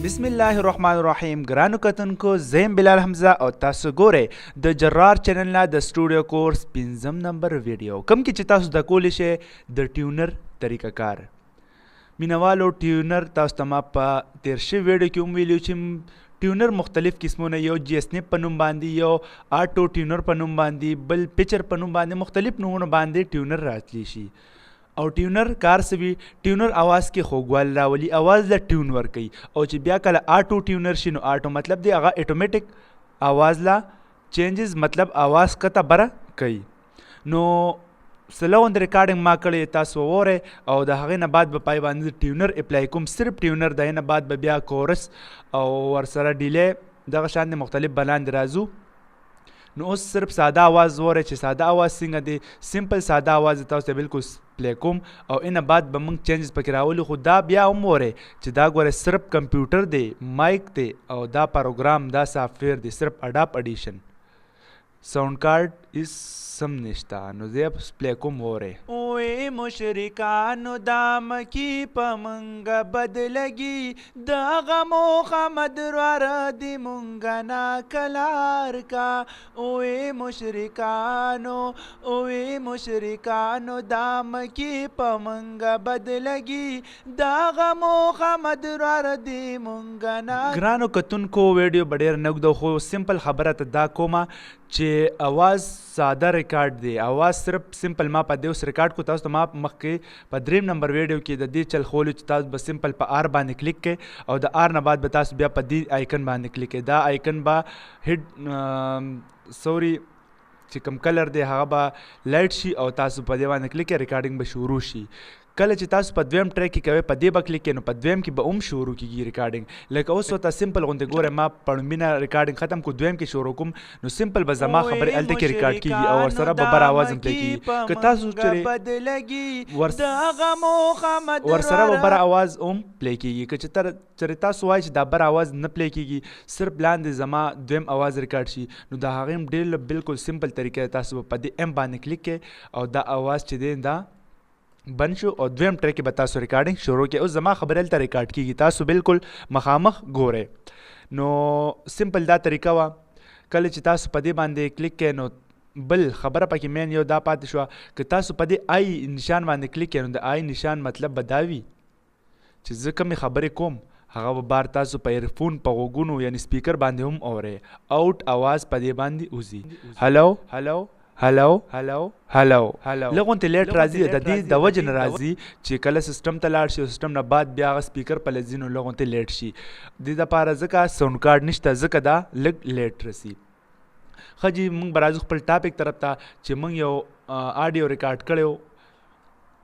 بسم الله الرحمن الرحیم. ګرانو کتونکو زه بلال حمزه او تاسو ګورئ د جرار چینل نه د سټوډیو کورس 5 نمبر ویډیو کوم کې چې تاسو د کولی شئ د ټیونر طریقه کار. مینوالو ټیونر تاسو ته ما په تیر شوي ویډیو کې هم ویلي چې ټیونر مختلف قسمونه یو جی اس نیپ په نوم باندې، یو آټو ټیونر په نوم باندې، بل پچر په نوم باندې، مختلف نومونه باندې ټیونر راتلی شي. او ټیونر کار سوي ټیونر आवाज کې خوږوالی راولي، आवाज له ټیون ورکوي. او چې بیا کله آټو ټیونر شي نو آټو مطلب دی هغه اټومیټک आवाज لا چینجز مطلب आवाज کته بره کوي. نو سلوند ریکارډینګ ما کړی تاسو وورئ او د هغې نه بعد به پای باندې ټیونر اپلای کوم، صرف ټیونر. د هغې نه بعد به بیا کورس او ورسره ډیلی دغه شان د مختلف بلاندې راځو. نو اوس صرف ساده आवाज وره چې ساده आवाज څنګه دی، سمپل ساده आवाज تاسو ته بالکل پلی کوم او اینه بعد به موږ چینجز پکې راولو. خو دا بیا هم وره چې دا ګوره صرف کمپیوټر دی، مایک دی او دا پروګرام دا سافټویر دی، صرف اډاپ اډیشن، ساوند کارډ هیڅ سم نشته. نو زه پلی کوم وره. اوې مشرکانو دا مکی په منګه بدلګي، دغه محمد واره دی مونږه ناکلار کا. اوې مشرکانو دا مکی په منګه بدلګي، دغه محمد واره دی مونږه نا. ګرانو کتونکو ویډیو به ډېر نه اوږده، خو سمپل خبره ته دا کومه چې اواز ساده ریکارډ دی، اواز صرف سمپل ما په دې اوس ریکارډ کو. تاسو ته ما مخکې په 3 نمبر ویډیو کې د دې چل خولو چې تاسو به سمپل په آر باندې کلیک کړئ او د آر نه بعد به تاسو بیا په دې آیکن باندې کلیک کړئ. دا آیکن به هډ سوري چې کوم کلر دی هغه به لایټ شي او تاسو په دې باندې کلیک کړئ، ریکارډینګ به شروع شي. کله چې تاسو په دویم ټریک کې کوئ په دې به کلیک کړئ نو په دویم کې به هم شروع کېږي ریکارډینګ. لکه اوس ورته سمپل غوندې ګوره ما پړومبینه ریکارډینګ ختم کو، دویم کې شروع کوم نو سمپل به زما خبرې هلته کې ریکارډ کېږي او ورسره به بر آواز هم پلی کېږي. که تاسو چېرې ورسره به بر آواز هم پلی کېږي. که چېرې تاسو وایئ چې دا بر آواز نه پلی کېږي، صرف لاندې زما دویم آواز ریکارډ شي، نو د هغې هم ډېر بالکل سمپل طریقه تاسو به په دې ایم باندې کلیک کړئ او دا آواز چې دی دا بند شو او دویم ټریک به تاسو ریکارډینګ شروع کړئ. اوس زما خبره هلته ریکارډ کېږي، تاسو بالکل مخامخ ګورئ. نو سمپل دا طریقه وه. کله چې تاسو په دې باندې کلیک کړئ نو بل خبره پکې مین یو دا پاتې شوه که تاسو په دې آی نشان باندې کلیک کړئ نو د آی نشان مطلب به دا وي چې زه کومې خبرې کوم هغه به بار تاسو په ایرفون په غوږونو یعنی سپیکر باندې هم اورئ. آوټ آواز په دې باندې وځي. هلو هلو هلو هلو هلو هلو لغونته لیټ راځي. د دې د وجه نه راځي چې کله سیسټم ته لاړ شي او سیسټم نه بعد بیا هغه سپیکر په لځي نو لغونته لیټ شي. دې دپاره ځکه ساوند کارډ نشته، ځکه دا لږ لیټ رسي. ښه جي موږ به راځو خپل ټاپک طرف ته چې موږ یو آډیو ریکارډ کړی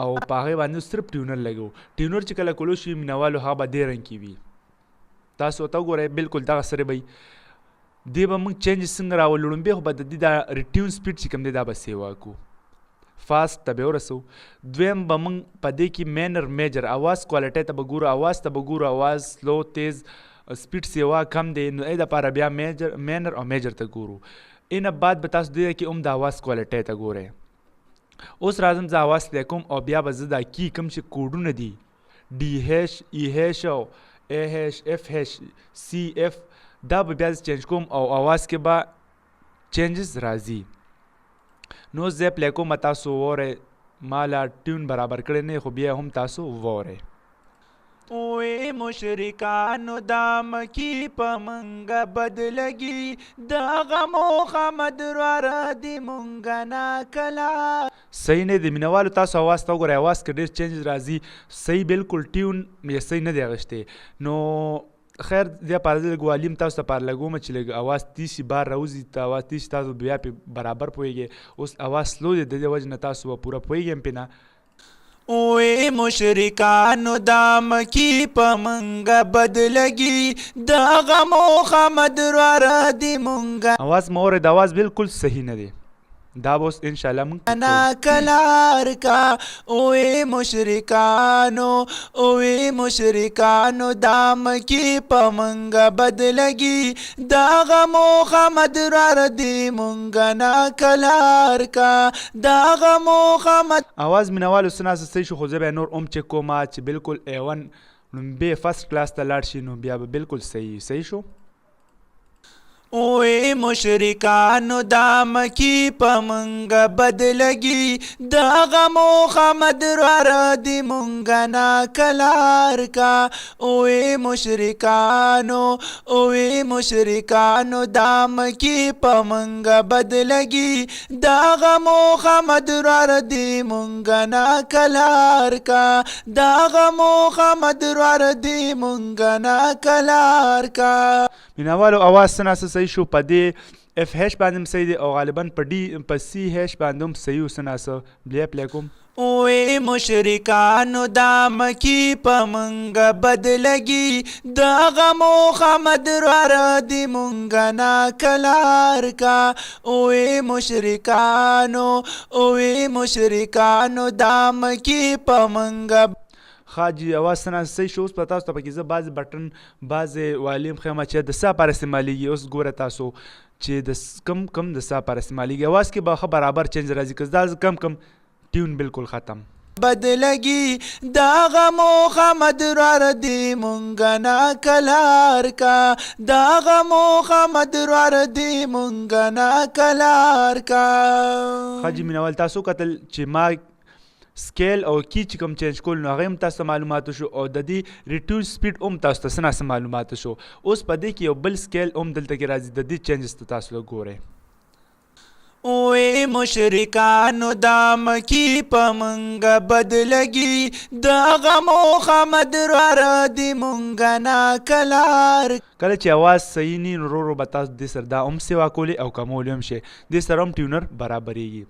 او په هغې باندې صرف ټیونر لګو. ټیونر چې کله کولو شي مینوالو هغه به دې رنګ کې وي. تاسو ورته وګورئ بالکل دغه سره به دی به موږ چینجز څنګه راولو. لومبی خو به د دې دا ریټیون سپیډ چې کوم دی دا به سیوا کو، فاست ته به ورسو. دویم به موږ په دې کې مینر میجر آواز کوالټۍ ته به ګورو، آواز ته به ګورو، آواز سلو تیز سپیډ سیوا کم دی نو ای دپاره بیا مینر او میجر ته ګورو. اینه بعد به تاسو دې کې هم د آواز کوالټۍ ته ګورئ. اوس راځم زه آواز پلی کوم او بیا به زه دا کی کوم چې کوډونه دي ډي هیش ای هیش او ای هیش اف هیش سی اف دا به بیا چینج کوم او آواز کې به چینجز راځي. نو زه پلی کوم تاسو وورئ. ما لا ټیون برابر کړی نه خو بیا هم تاسو وورئ. اوې مشرکانو دا مکی په منګه بدلګي، دغه محمد واره دی مونږه ناکلا. صحیح نه دی مینوالو، تاسو آواز ته وګورئ. آواز کې ډېر چینجز راځي، صحیح بالکل ټیون یې صحیح نه دی اخیستی. نو خیر دې پاره زه لږ والیم تاسو ته پاره لګوم چې لږ آواز تیز شي، بار راوځي ته آواز تیز شي، تاسو بیا پې برابر پوهېږئ. اوس آواز سلو دی د دې وجې نه تاسو به پوره پوهېږئ پې نه. اوې مشرکانو دا مکی په منګه بدلګي، دغه محمد واره دی مونږه. آواز مه اورئ، د آواز بالکل صحیح نه دی. دا به اوس انشاءالله موږ ناکلار کا. اوې مشرکانو دا مکی په منګه بدلګي، دغه محمد واره دی مونږه ناکلار کا. دغه محمد آواز مینوالو څه ناسته صحیح شو، خو زه به نور هم چک کومه چې بالکل A1 نو بیا فرست کلاس ته لاړ شي نو بیا به بالکل صحیح شو. اوے مشرکانو دا مکی پا منگا بدلگی دا غمو خمد رار دی منگا نا کلار کا. اوے مشرکانو دا مکی پا منگا بدلگی دا غمو خمد رار دی منگا نا کلار کا. دا غمو خمد رار دی منگا نا کلار کا. مینوالو اواز څه صحیح شو. په دې اف هیش باندې هم صحیح دی او غالبا په سی هیش باندې هم صحیح و څه بیا پلی کوم. اوے مشرکانو دا مکی پا منگا بدلگی دا غمو خمد رار دی منگا نا کلار کا. اوے مشرکانو دا مکی پا منگا خاجي اواز څه صحیح شو. اوس په تاسو ته پکې زه بعضې بټن بعضې والیم ښیم چې د څه لپاره استعمالیږي. اوس ګوره تاسو چې د کم د څه لپاره استعمالیږي. اواز کې به ښه برابر چینج راځي که دا کم ټیون بالکل ختم بدلگی دا غمو خمد رار دی منگا نا کلار کا. دا غمو خمد رار دی منگا نا کلار کا. خاجي مینوال تاسو کتل چې ما سکیل او کی چې کوم چینج کول نو هغه هم تاسو ته معلوماتو شو او د دې ریټیول سپیډ هم تاسو ته څه معلوماتو شو. اوس په دې کې یو بل سکیل هم دلته کې راځي د دې چینجز ته تاسو له ګورئ. اوے مشرکانو دا مکی پا منگا بدلگی دا غمو خمد رار دی منگا نا کلار. کله چې اواز صحیح نی نو رو به تاسو دې سره دا هم سیوا کولی او کمولی هم شي. دې سره هم ټیونر برابریږي.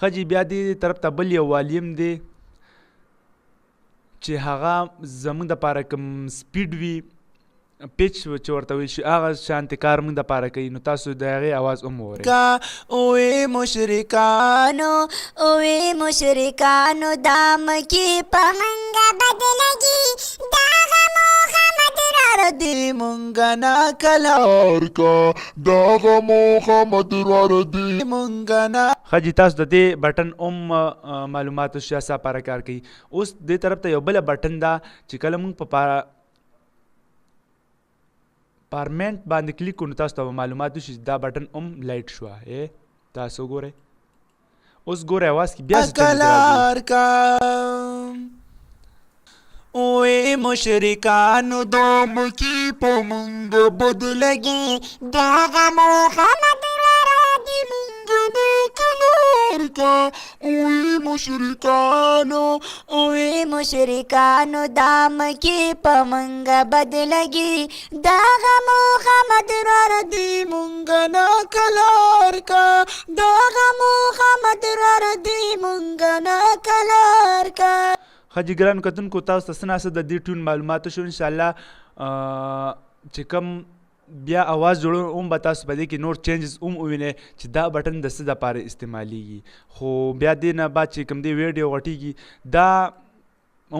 خجی بیا دې طرف ته بل یو والیم دی چې هغه زموږ دپاره کوم سپیډ وي پیچ چې ورته ویل شي هغه شانتې کار موږ دپاره کوي. نو تاسو د هغې اواز هم واورئ. اوے مشرکانو دا مکی پا منگا بدلگی دا غمو خمد رار دی منگا نا کلار کا. دا غمو خمد رار دی منگا نا. خجی تاسو د دې بټن هم معلوماتو څه لپاره کار کوي. اوس دې طرف ته یو بله بټن ده چې کله موږ په پارمنټ باندې کلیک کړو نو تاسو ته به معلومات وشي دا بټن هم لایټ شوه. تاسو ګورئ. اوس ګورئ اواز کې بیا کلار کا. اوے مشرکانو دا مکی پا منگا بدلگی دا غمو خمد رار دی منگا نا کلار کا. اوے مشرکانو دا مکی پا منگا بدلگی دا غمو خمد رار دی منگا نا کلار کا. دا غمو خمد رار دی منگا نا کلار کا. خجی ګرانو کتونکو تاسو ته څه د دې ټیون معلوماتو شو. انشاءالله چې کوم بیا اواز جوړو هم به تاسو په دې کې نور چینجز هم ووینئ چې دا بټن د څه دپاره استعمالیږي. خو بیا دې نه بعد چې کوم دی ویډیو غټیږي دا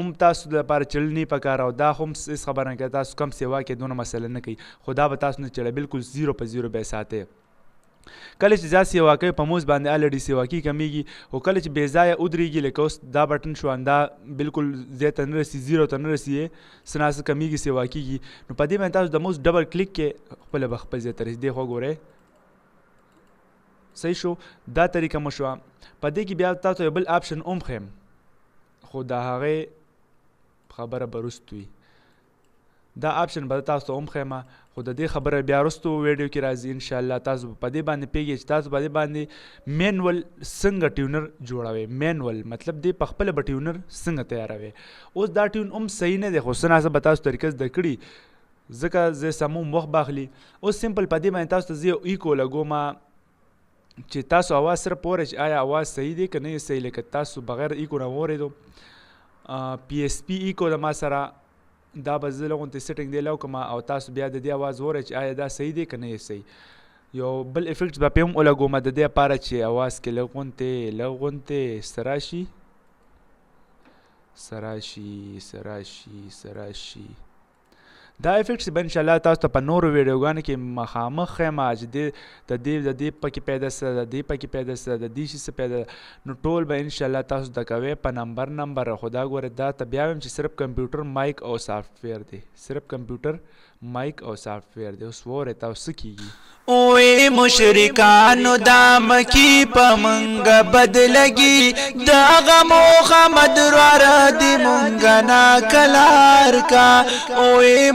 هم تاسو دپاره چړل نه پکار او دا هم هېڅ خبره نه کوي. تاسو کم سیوا کې دونه مسله نه کوي خو دا به تاسو نه چړی بالکل 0 به ساتئ. کله چې زیات سیوا کوي په موز باندې الریډي سیوا کې کمیږي خو کله چې بې ځایه ودرېږي لکه اوس دا بټن شو دا بالکل ځای ته نه رسي 0 ته نه رسي څه ناڅه کمیږي سیوا کېږي. نو په دې باندې تاسو د موز ډبل کلیک کې خپله به خپل ځای ته رسي. دې خوا ګورئ صحیح شو. دا طریقه مو شوه. په دې کې بیا تاسو یو بل آپشن هم ښیم خو د هغې خبره به وروستو وي. دا آپشن به تاسو ته هم ښیم خو د دې خبره بیا وروستو ویډیو کې راځي. انشاءالله تاسو په دې باندې پوهېږئ چې تاسو په دې باندې مینول څنګه ټیونر جوړوئ. مینول مطلب دی په خپله به ټیونر څنګه تیاروئ. اوس دا ټیون هم صحیح نه دی خو څه ناڅه به تاسو طریقه زده کړي ځکه زه سموم وخت باخلي. اوس سمپل په دې باندې تاسو ته زه یو ایکو لګوم چې تاسو اواز سره پوره چې آیا اواز صحیح دی که نه یې صحیح. لکه تاسو بغیر ایکو نه واورېدو پی ایس پی ایکو د ما سره دا به زه لغونتې سیټینګ دی لو کړم او تاسو بیا د دې اواز واورئ چې آیا دا صحیح دی که نه یې صحیح. یو بل افیکټس به پې هم ولګوم د دې لپاره چې اواز کې لغونتې سراشي دا افیکټس به انشاءالله تاسو ته په نورو ویډیوګانو کې مخامخ ښیم چې د دې پکې پیدا سه د دې پکې پیدا سه د دې شي څه پیدا نو ټول به انشاءالله تاسو زده کوئ په نمبر خو دا ګوره دا ته بیا وایم چې صرف کمپیوټر مایک او سافټویر دی صرف کمپیوټر مایک او سافټویر دی اوس وورئ تاسو څه کیږي اوی مشرکانو دا مکی پا منگا بدلگی دا غمو خمد روارا دی منگا ناکلار کا اوی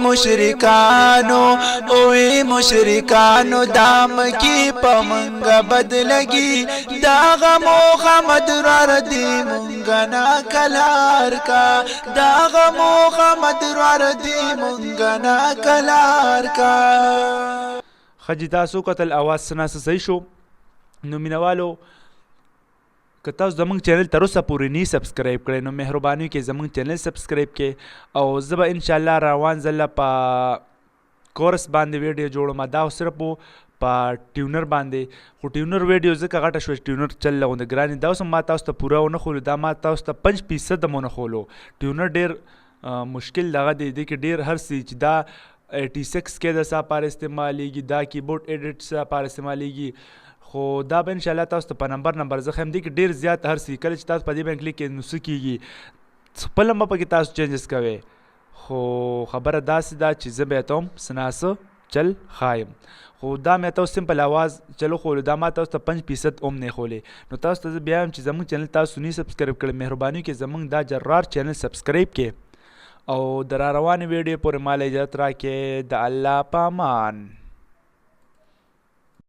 مشرکانو دا مکی پا منگا بدلگی دا غمو خمد روارا دی منگا ناکلار کا دا غمو خمد روارا دی منگا ناکلار کا خجی تاسو قتل आवाज سناسه صحیح شو نو مینوالو که تاسو زمونږ چینل تر اوسه پورې نه سبسکرایب کړئ نو مهرباني وکړئ زمونږ چینل سبسکرایب کړئ او زه به انشاءالله روان ځله په کورس باندې ویډیو جوړم دا صرف په ټیونر باندې خو ټیونر ویډیو ځکه غټه شوه ټیونر چل لغونده ګرانې دا اوس ما تاسو ته پوره ونه خولو دا ما تاسو ته 5% هم ونه خولو ټیونر ډېر مشکل دغه دی دې کې ډېر هر څه چې دا 86 کې د سا پار استعمالیږي دا کیبورډ ایډیټ سا پار استعمالیږي خو دا به انشاءالله تاسو ته په نمبر زه ښیم دې کې ډېر زیات هر څه کله چې تاسو په دې باندې کلیک کړئ نو څه کېږي خپله به پکې تاسو چینجز کوئ خو خبره داسې ده چې زه به ته هم سناسه چل ښایم خو دا مې ته سمپل आवाज چلو خولو دا ما تاسو ته 5% هم نه خولې نو تاسو ته زه بیا وایم چې زموږ چینل تاسو نه سبسکرایب کړئ مهرباني وکړئ زموږ دا جرار چینل سبسکرایب کړئ او در روانې ویډیو پورې مال اجازت راکړئ د الله په امان